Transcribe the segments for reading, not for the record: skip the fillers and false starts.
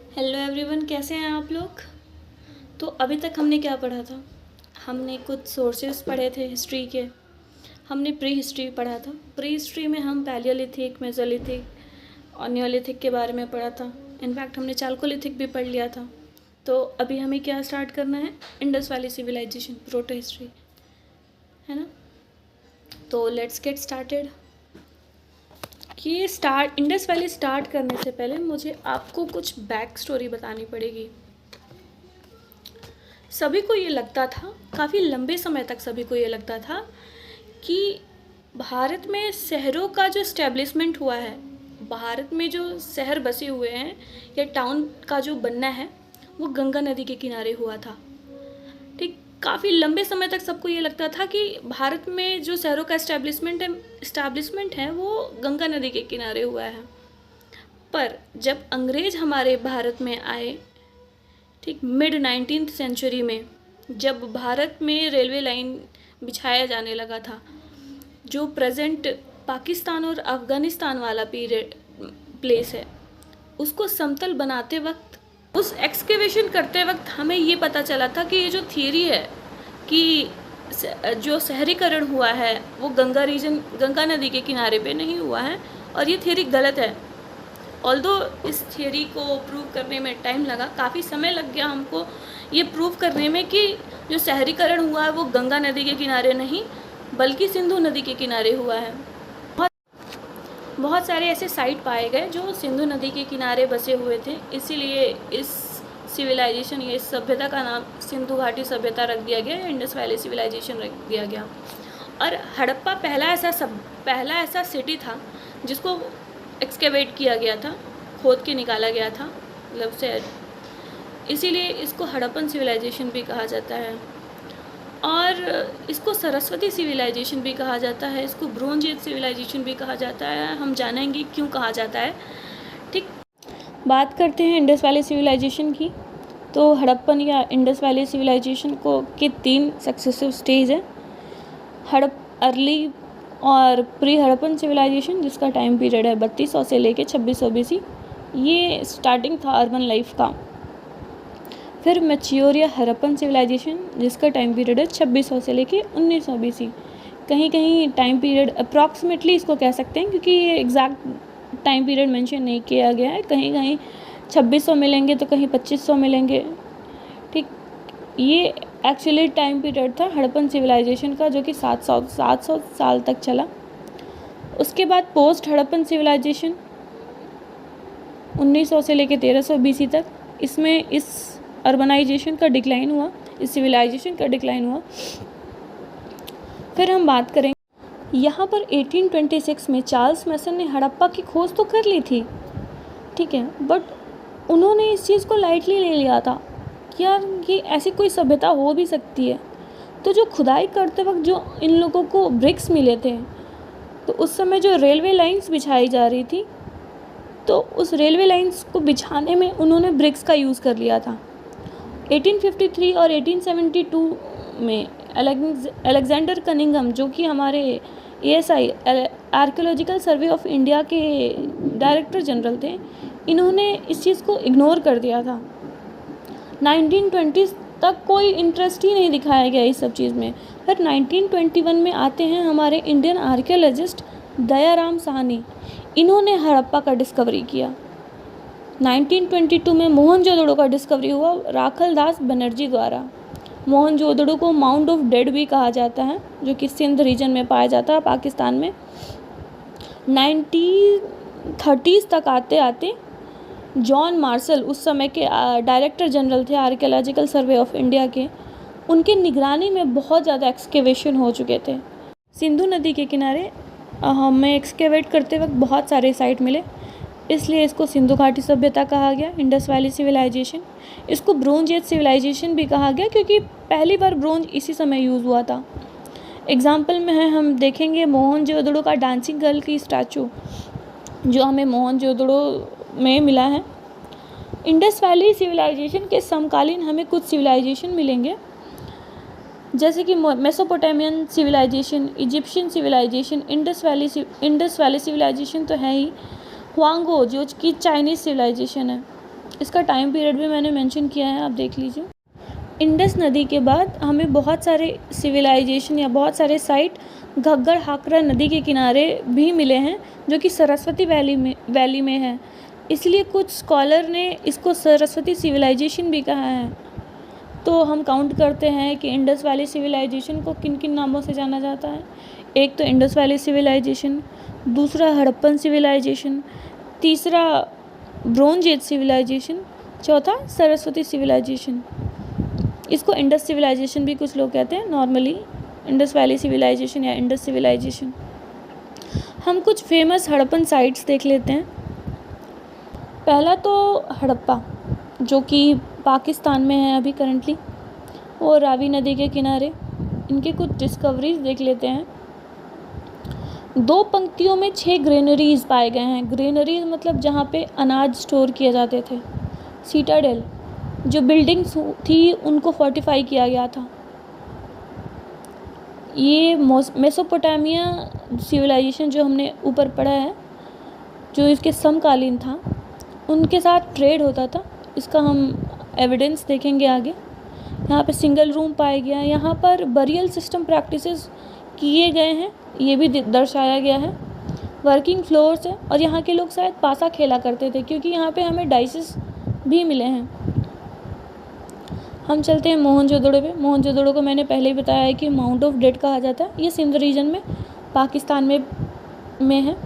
Hello everyone, कैसे हैं आप लोग। तो अभी तक हमने क्या पढ़ा था। हमने कुछ सोर्सेस पढ़े थे हिस्ट्री के। हमने प्री हिस्ट्री पढ़ा था। प्री हिस्ट्री में हम पैलियोलिथिक, मेसोलिथिक और नियोलिथिक के बारे में पढ़ा था। इनफैक्ट हमने चाल्कोलिथिक भी पढ़ लिया था। तो अभी हमें क्या स्टार्ट करना है, Indus Valley civilisation, proto history, है ना। तो लेट्स गेट स्टार्टेड। कि इंडस वैली स्टार्ट करने से पहले मुझे आपको कुछ बैक स्टोरी बतानी पड़ेगी। सभी को ये लगता था, काफ़ी लंबे समय तक सभी को ये लगता था कि भारत में शहरों का जो इस्टेब्लिशमेंट हुआ है, भारत में जो शहर बसे हुए हैं या टाउन का जो बनना है, वो गंगा नदी के किनारे हुआ था। ठीक, काफ़ी लंबे समय तक सबको ये लगता था कि भारत में जो शहरों का इस्टेब्लिशमेंट है वो गंगा नदी के किनारे हुआ है। पर जब अंग्रेज हमारे भारत में आए, ठीक मिड 19th सेंचुरी में, जब भारत में रेलवे लाइन बिछाया जाने लगा था, जो प्रेजेंट पाकिस्तान और अफ़गानिस्तान वाला प्लेस है, उसको समतल बनाते वक्त, उस एक्सकेवेशन करते वक्त हमें ये पता चला था कि ये जो थियरी है कि जो शहरीकरण हुआ है वो गंगा नदी के किनारे पे नहीं हुआ है, और ये थियरी गलत है। ऑल्दो इस थियरी को प्रूव करने में टाइम लगा, काफ़ी समय लग गया हमको ये प्रूव करने में कि जो शहरीकरण हुआ है वो गंगा नदी के किनारे नहीं बल्कि सिंधु नदी के किनारे हुआ है। बहुत सारे ऐसे साइट पाए गए जो सिंधु नदी के किनारे बसे हुए थे, इसीलिए इस सिविलाइजेशन या इस सभ्यता का नाम सिंधु घाटी सभ्यता रख दिया गया, इंडस वैली सिविलाइजेशन रख दिया गया। और हड़प्पा पहला ऐसा सिटी था जिसको एक्सकेवेट किया गया था, खोद के निकाला गया था, मतलब से, इसीलिए इसको हड़प्पन सिविलाइजेशन भी कहा जाता है। और इसको सरस्वती सिविलाइजेशन भी कहा जाता है, इसको ब्रोंज एज सिविलाइजेशन भी कहा जाता है। हम जानेंगे क्यों कहा जाता है। ठीक, बात करते हैं इंडस वैली सिविलाइजेशन की। तो हड़प्पन या इंडस वैली सिविलाइजेशन को के 3 सक्सेसिव स्टेज है। अर्ली और प्री हड़प्पन सिविलाइजेशन, जिसका टाइम पीरियड है 3200 से लेके 2600 BC, ये स्टार्टिंग था अर्बन लाइफ का। फिर मैच्योर या हड़प्पन सिविलाइजेशन, जिसका टाइम पीरियड है 2600 से लेके 1900 BC। कहीं कहीं टाइम पीरियड अप्रॉक्सीमेटली इसको कह सकते हैं, क्योंकि ये एग्जैक्ट टाइम पीरियड मेंशन नहीं किया गया है। कहीं कहीं 2600 मिलेंगे तो कहीं 2500 मिलेंगे। ठीक, ये एक्चुअली टाइम पीरियड था हड़प्पन सिविलाइजेशन का, जो कि 700 साल तक चला। उसके बाद पोस्ट हड़प्पन सिविलाइजेशन 1900 से लेके 1300 BC तक, इसमें इस अर्बनाइजेशन का डिक्लाइन हुआ, इस सिविलाइजेशन का डिक्लाइन हुआ। फिर हम बात करेंगे यहाँ पर 1826 में चार्ल्स मैसन ने हड़प्पा की खोज तो कर ली थी, ठीक है, बट उन्होंने इस चीज़ को लाइटली ले लिया था कि यार ये ऐसी कोई सभ्यता हो भी सकती है। तो जो खुदाई करते वक्त जो इन लोगों को ब्रिक्स मिले थे, तो उस समय जो रेलवे लाइंस बिछाई जा रही थी, तो उस रेलवे लाइंस को बिछाने में उन्होंने ब्रिक्स का यूज़ कर लिया था। 1853 और 1872 में अलेक्जेंडर कनिंघम, जो कि हमारे ASI archaeological survey of India के डायरेक्टर जनरल थे, इन्होंने इस चीज़ को इग्नोर कर दिया था। 1920s तक कोई इंटरेस्ट ही नहीं दिखाया गया इस सब चीज़ में। फिर 1921 में आते हैं हमारे इंडियन आर्कियोलॉजिस्ट दयाराम साहनी, इन्होंने हड़प्पा का डिस्कवरी किया। 1922 में मोहनजोदड़ो का डिस्कवरी हुआ राखल दास बनर्जी द्वारा। मोहनजोदड़ो को माउंट ऑफ डेड भी कहा जाता है, जो कि सिंध रीजन में पाया जाता है पाकिस्तान में। 1930s तक आते आते जॉन मार्शल, उस समय के डायरेक्टर जनरल थे आर्कियोलॉजिकल सर्वे ऑफ इंडिया के, उनके निगरानी में बहुत ज़्यादा एक्सकेवेशन हो चुके थे। सिंधु नदी के किनारे हमें एक्सकेवेट करते वक्त बहुत सारे साइट मिले, इसलिए इसको सिंधु घाटी सभ्यता कहा गया, इंडस वैली सिविलाइजेशन। इसको ब्रोंज एज सिविलाइजेशन भी कहा गया, क्योंकि पहली बार ब्रोंज इसी समय यूज़ हुआ था। एग्जाम्पल में है, हम देखेंगे मोहनजोदड़ो का डांसिंग गर्ल की स्टैचू, जो हमें मोहनजोदड़ो में मिला है। इंडस वैली सिविलाइजेशन के समकालीन हमें कुछ सिविलाइजेशन मिलेंगे, जैसे कि Mesopotamian civilisation, Egyptian civilisation, Indus Valley civilisation तो है ही, हुआंगो जो कि चाइनीज़ सिविलाइजेशन है, इसका टाइम पीरियड भी मैंने मेंशन किया है, आप देख लीजिए। इंडस नदी के बाद हमें बहुत सारे सिविलाइजेशन या बहुत सारे साइट घग्गर हाकरा नदी के किनारे भी मिले हैं, जो कि सरस्वती वैली में है। इसलिए कुछ स्कॉलर ने इसको सरस्वती सिविलाइजेशन भी कहा है। तो हम काउंट करते हैं कि इंडस वैली सिविलाइजेशन को किन किन नामों से जाना जाता है। एक तो इंडस वैली सिविलाइजेशन, दूसरा हड़प्पन सिविलाइजेशन, तीसरा ब्रोंज एज सिविलाइजेशन, चौथा सरस्वती सिविलाइजेशन। इसको इंडस सिविलाइजेशन भी कुछ लोग कहते हैं, नॉर्मली इंडस वैली सिविलाइजेशन या इंडस सिविलाइजेशन। हम कुछ फेमस हड़प्पन साइट्स देख लेते हैं। पहला तो हड़प्पा, जो कि पाकिस्तान में है अभी करंटली, और रावी नदी के किनारे। इनके कुछ डिस्कवरीज देख लेते हैं। 2 पंक्तियों में 6 ग्रेनरीज पाए गए हैं। ग्रेनरीज मतलब जहाँ पे अनाज स्टोर किए जाते थे। सीटाडेल, जो बिल्डिंग्स थी उनको फोर्टिफाई किया गया था। ये मेसोपोटामिया सिविलाइजेशन जो हमने ऊपर पढ़ा है, जो इसके समकालीन था, उनके साथ ट्रेड होता था। इसका हम एविडेंस देखेंगे आगे। यहाँ पे सिंगल रूम पाया गया। यहाँ पर बरियल सिस्टम प्रैक्टिसेस किए गए हैं, ये भी दर्शाया गया है। वर्किंग फ्लोर्स है, और यहाँ के लोग शायद पासा खेला करते थे, क्योंकि यहाँ पे हमें डाइसेस भी मिले हैं। हम चलते हैं मोहनजोदड़ो पे। मोहनजोदड़ो को मैंने पहले ही बताया है कि माउंट ऑफ डेड कहा जाता है। ये सिंध रीजन में पाकिस्तान में है।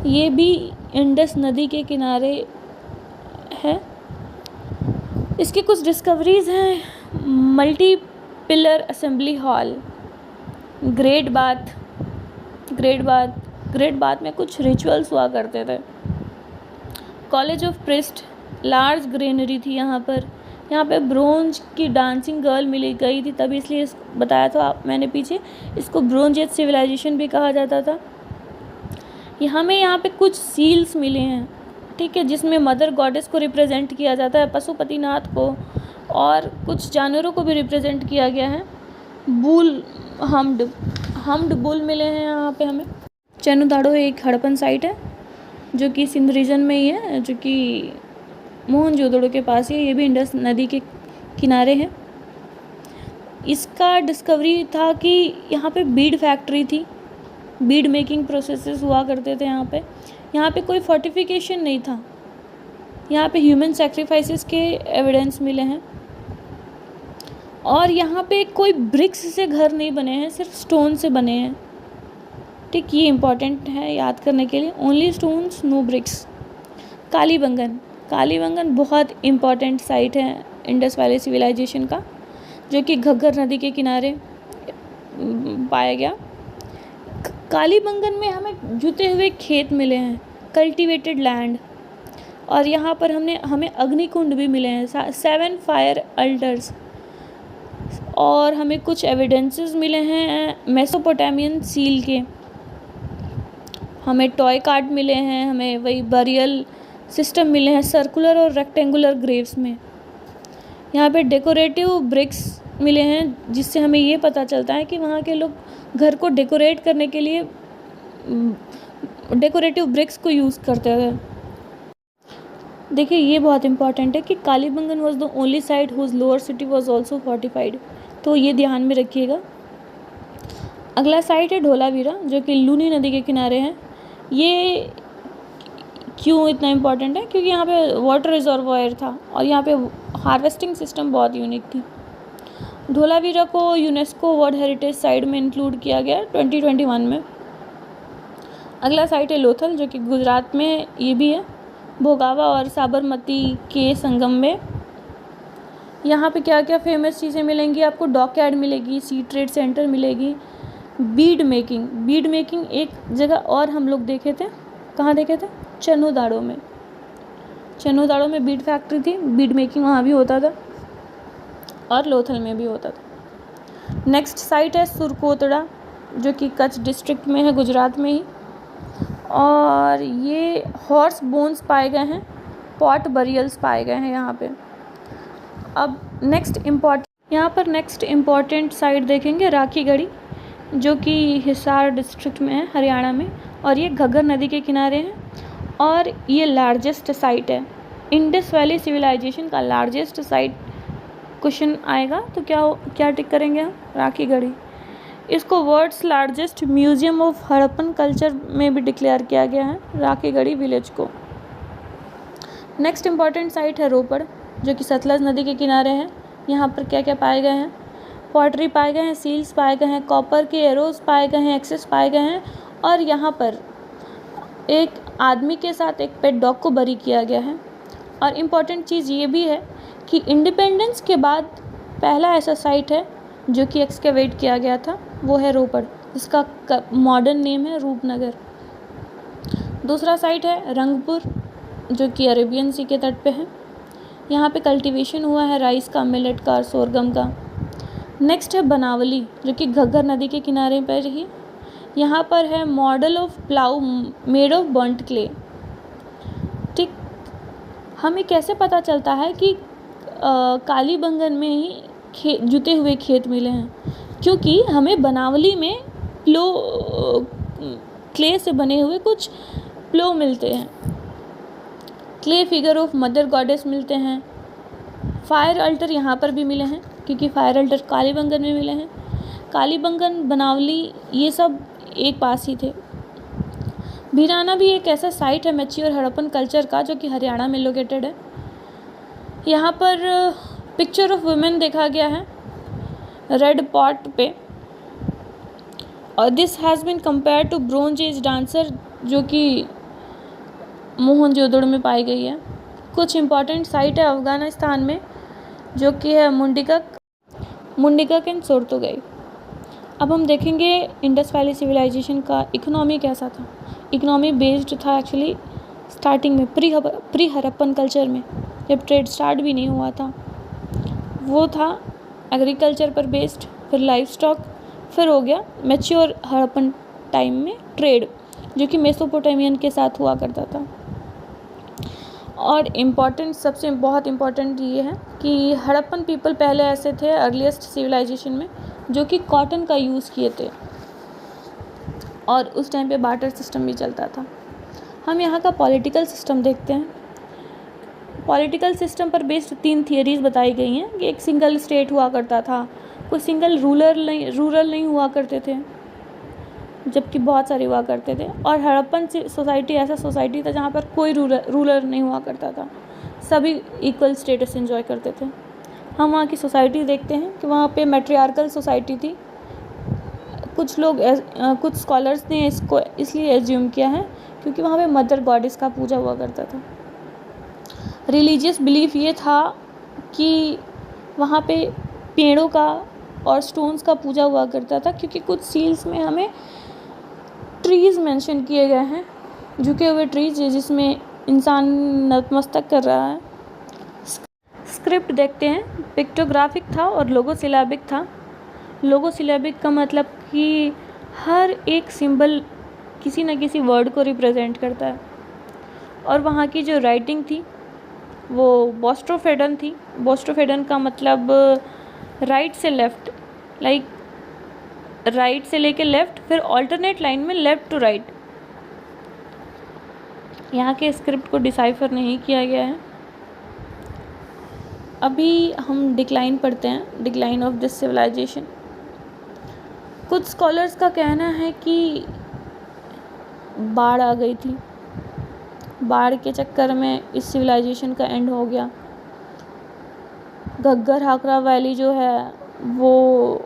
ये भी इंडस नदी के किनारे है। इसकी कुछ डिस्कवरीज हैं। Multi pillar assembly hall, great bath में कुछ रिचुअल्स हुआ करते थे। College of priest, large granary थी यहाँ पे ब्रोंज की डांसिंग गर्ल मिली गई थी, तभी इसलिए बताया था मैंने पीछे, इसको ब्रोंज एज सिविलाइजेशन भी कहा जाता था। हमें यहाँ पे कुछ सील्स मिले हैं, ठीक है, जिसमें मदर गॉडेस को रिप्रेजेंट किया जाता है, पशुपतिनाथ को, और कुछ जानवरों को भी रिप्रेजेंट किया गया है। बुल, हम्ड बुल मिले हैं यहाँ पे हमें। चैनुदाड़ो एक हड़प्पन साइट है, जो कि सिंध रीजन में ही है, जो कि मोहनजोदड़ो के पास ही है। ये भी इंडस नदी के किनारे है। इसका डिस्कवरी था कि यहाँ पे बीड फैक्ट्री थी, बीड मेकिंग प्रोसेसेस हुआ करते थे यहाँ पे कोई फोर्टिफिकेशन नहीं था। यहाँ पे ह्यूमन सैक्रिफाइसेस के एविडेंस मिले हैं। और यहाँ पे कोई ब्रिक्स से घर नहीं बने हैं, सिर्फ स्टोन से बने हैं, ठीक। ये इम्पॉर्टेंट है याद करने के लिए, only stones no bricks. Kalibangan बहुत इम्पॉर्टेंट साइट है इंडस वैली सिविलाइजेशन का, जो कि घग्गर नदी के किनारे पाया गया। कालीबंगन में हमें जुते हुए खेत मिले हैं, कल्टीवेटेड लैंड, और यहाँ पर हमें अग्निकुंड भी मिले हैं, 7 फायर अल्टर्स, और हमें कुछ एविडेंसेस मिले हैं मेसोपोटामियन सील के। हमें टॉय कार्ड मिले हैं, हमें वही बरियल सिस्टम मिले हैं सर्कुलर और रेक्टेंगुलर ग्रेव्स में। यहाँ पे डेकोरेटिव ब्रिक्स मिले हैं, जिससे हमें ये पता चलता है कि वहाँ के लोग घर को डेकोरेट करने के लिए डेकोरेटिव ब्रिक्स को यूज़ करते थे। देखिए ये बहुत इंपॉर्टेंट है कि Kalibangan was the only site whose lower city was also fortified, तो ये ध्यान में रखिएगा। अगला साइट है धोलावीरा, जो कि लूनी नदी के किनारे है। ये क्यों इतना इम्पोर्टेंट है? क्योंकि यहाँ पे वाटर रिजर्वॉयर था, और यहाँ पे हार्वेस्टिंग सिस्टम बहुत यूनिक थी। धोलावीरा को यूनेस्को वर्ल्ड हेरिटेज साइट में इंक्लूड किया गया 2021 में। अगला साइट है लोथल, जो कि गुजरात में ये भी है, भोगावा और साबरमती के संगम में। यहाँ पे क्या क्या फेमस चीज़ें मिलेंगी आपको? डॉकयार्ड मिलेगी, सी ट्रेड सेंटर मिलेगी, बीड मेकिंग एक जगह और हम लोग देखे थे, कहाँ देखे थे? चैनुदाड़ो में बीड फैक्ट्री थी, बीड मेकिंग वहाँ भी होता था, और लोथल में भी होता था। नेक्स्ट साइट है सुरकोतड़ा, जो कि कच्छ डिस्ट्रिक्ट में है, गुजरात में ही, और ये हॉर्स बोन्स पाए गए हैं, पॉट बरियल्स पाए गए हैं यहाँ पे। अब नेक्स्ट इम्पॉर्टेंट साइट देखेंगे राखीगढ़ी, जो कि हिसार डिस्ट्रिक्ट में है, हरियाणा में, और ये घग्गर नदी के किनारे है, और ये लार्जेस्ट साइट है। इंडस वैली सिविलाइजेशन का लार्जेस्ट साइट क्वेश्चन आएगा तो क्या टिक करेंगे हम? राखी गढ़ी। इसको world's largest museum of Harappan culture में भी डिक्लेयर किया गया है, राखी गढ़ी विलेज को। नेक्स्ट इंपॉर्टेंट साइट है रोपड़, जो कि सतलज नदी के किनारे है। यहाँ पर क्या क्या पाए गए हैं? पॉटरी पाए गए हैं, सील्स पाए गए हैं, कॉपर के एरोज पाए गए हैं, एक्सेस पाए गए हैं, और यहाँ पर एक आदमी के साथ एक पेट डॉग को बरी किया गया है। और इम्पॉर्टेंट चीज़ ये भी है कि इंडिपेंडेंस के बाद पहला ऐसा साइट है जो कि एक्सकेवेट किया गया था, वो है रोपड़, जिसका मॉडर्न नेम है रूपनगर। दूसरा साइट है रंगपुर, जो कि अरेबियन सी के तट पे है। यहाँ पे कल्टीवेशन हुआ है राइस का, मिलेट का और सोरगम का। नेक्स्ट है बनावली, जो कि घग्गर नदी के किनारे पर ही। यहाँ पर है model of plough made of burnt clay. ठीक, हमें कैसे पता चलता है कि कालीबंगन में ही जुते हुए खेत मिले हैं? क्योंकि हमें बनावली में क्ले से बने हुए कुछ प्लो मिलते हैं, clay figure of mother goddess मिलते हैं। फायर अल्टर यहाँ पर भी मिले हैं, क्योंकि फायर अल्टर कालीबंगन में मिले हैं। कालीबंगन, बनावली, ये सब एक पास ही थे। भिराना भी एक ऐसा साइट है मैच्योर हड़प्पन कल्चर का, जो कि हरियाणा में लोकेटेड है। यहाँ पर पिक्चर ऑफ वुमेन देखा गया है रेड पॉट पे, और this has been compare to bronze age dancer, जो कि मोहनजोदड़ो में पाई गई है। कुछ इम्पॉर्टेंट साइट है अफगानिस्तान में, जो कि है मुंडिकक एंड सोर्तोगई। अब हम देखेंगे इंडस वैली सिविलाइजेशन का इकोनॉमी कैसा था। इकोनॉमी बेस्ड था एक्चुअली स्टार्टिंग में प्री हड़प्पन कल्चर में, जब ट्रेड स्टार्ट भी नहीं हुआ था। वो था एग्रीकल्चर पर बेस्ड, फिर लाइफ स्टॉक, फिर हो गया मैच्योर हड़प्पन टाइम में ट्रेड, जो कि मेसोपोटामियन के साथ हुआ करता था। और सबसे बहुत इम्पॉर्टेंट ये है कि हड़प्पन पीपल पहले ऐसे थे अर्लीस्ट सिविलाइजेशन में, जो कि कॉटन का यूज़ किए थे, और उस टाइम पे बार्टर सिस्टम भी चलता था। हम यहाँ का पॉलिटिकल सिस्टम देखते हैं। पॉलिटिकल सिस्टम पर बेस्ड 3 थियरीज बताई गई हैं कि एक सिंगल स्टेट हुआ करता था, कोई सिंगल रूरल नहीं हुआ करते थे, जबकि बहुत सारे हुआ करते थे। और हड़प्पन सोसाइटी ऐसा सोसाइटी था जहाँ पर कोई रूलर नहीं हुआ करता था, सभी इक्वल स्टेटस एंजॉय करते थे। हम वहाँ की सोसाइटी देखते हैं कि वहाँ पे मैट्रियार्कल सोसाइटी थी। कुछ स्कॉलर्स ने इसको इसलिए एज्यूम किया है क्योंकि वहाँ पे मदर गॉडेस का पूजा हुआ करता था। रिलीजियस बिलीफ ये था कि वहाँ पे पेड़ों का और स्टोन्स का पूजा हुआ करता था, क्योंकि कुछ सील्स में हमें ट्रीज़ मेंशन किए गए हैं, झुके हुए ट्रीज जिसमें इंसान नतमस्तक कर रहा है। स्क्रिप्ट देखते हैं, पिक्टोग्राफिक था और लोगोसिलेबिक था। लोगोसिलेबिक का मतलब कि हर एक सिंबल किसी न किसी वर्ड को रिप्रेजेंट करता है। और वहाँ की जो राइटिंग थी वो बोस्ट्रोफेडन थी। बोस्ट्रोफेडन का मतलब राइट से लेफ़्ट, लाइक राइट से लेके लेफ़्ट, फिर ऑल्टरनेट लाइन में लेफ़्ट टू राइट। यहाँ के स्क्रिप्ट को डिसाइफर नहीं किया गया है। अभी हम डिक्लाइन पढ़ते हैं, डिक्लाइन ऑफ दिस सिविलाइजेशन। कुछ स्कॉलर्स का कहना है कि बाढ़ आ गई थी, बाढ़ के चक्कर में इस सिविलाइजेशन का एंड हो गया। घग्गर हाकरा वैली जो है वो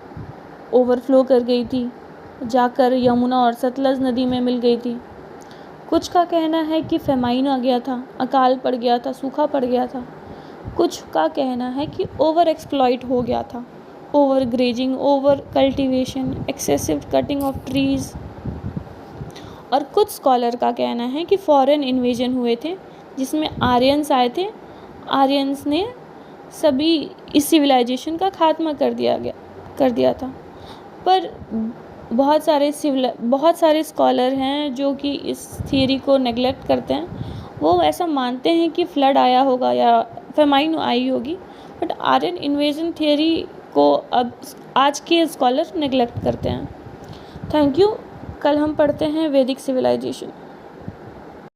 ओवरफ्लो कर गई थी, जाकर यमुना और सतलज नदी में मिल गई थी। कुछ का कहना है कि फेमाइन आ गया था, अकाल पड़ गया था, सूखा पड़ गया था। कुछ का कहना है कि ओवर एक्सप्लॉइट हो गया था, over grazing, over cultivation, excessive cutting of trees. और कुछ स्कॉलर का कहना है कि फॉरेन इन्वेजन हुए थे जिसमें आर्यंस आए थे। आर्यंस ने सभी इस सिविलाइजेशन का खात्मा कर दिया था। पर बहुत सारे स्कॉलर हैं जो कि इस थियरी को नेगलेक्ट करते हैं। वो ऐसा मानते हैं कि फ्लड आया होगा या फेमाइन आई होगी, बट आर्यन इन्वेजन थियरी को अब आज के स्कॉलर नेगलेक्ट करते हैं। Thank you. कल हम पढ़ते हैं वैदिक सिविलाइजेशन।